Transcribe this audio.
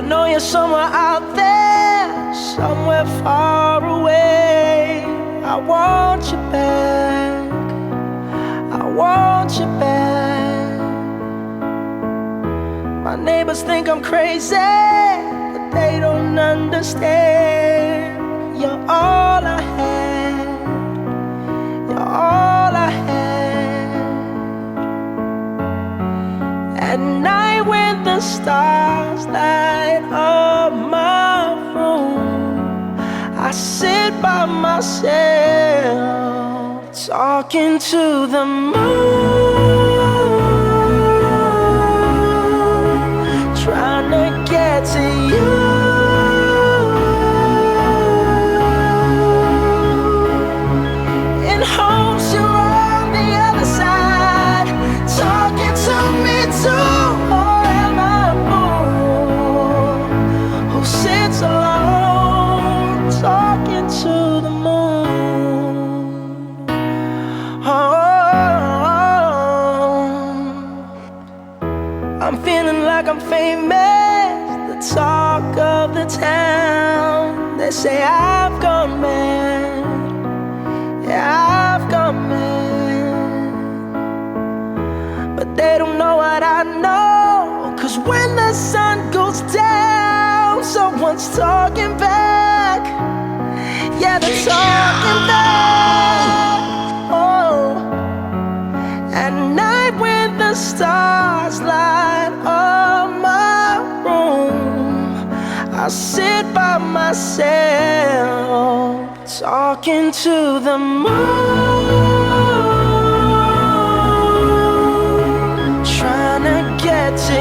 know you're somewhere out there, somewhere far away. I want you back, I want you back. My neighbors think I'm crazy, but they don't understand. You're all I had, you're all I had. At night when the stars light up my room, I sit by myself, talking to the moon, trying to get to you. In hopes you're on the other side, talking to me too. Or am I a fool who sits alone, talking to the moon? Oh, I'm feeling like I'm famous, the talk of the town. They say I've gone mad, yeah, I've gone mad. But they don't know what I know, 'cause when the sun goes down, someone's talking back. Yeah, they're talking back. Oh, at night when the stars light up my room, I sit by myself, talking to the moon, trying to get to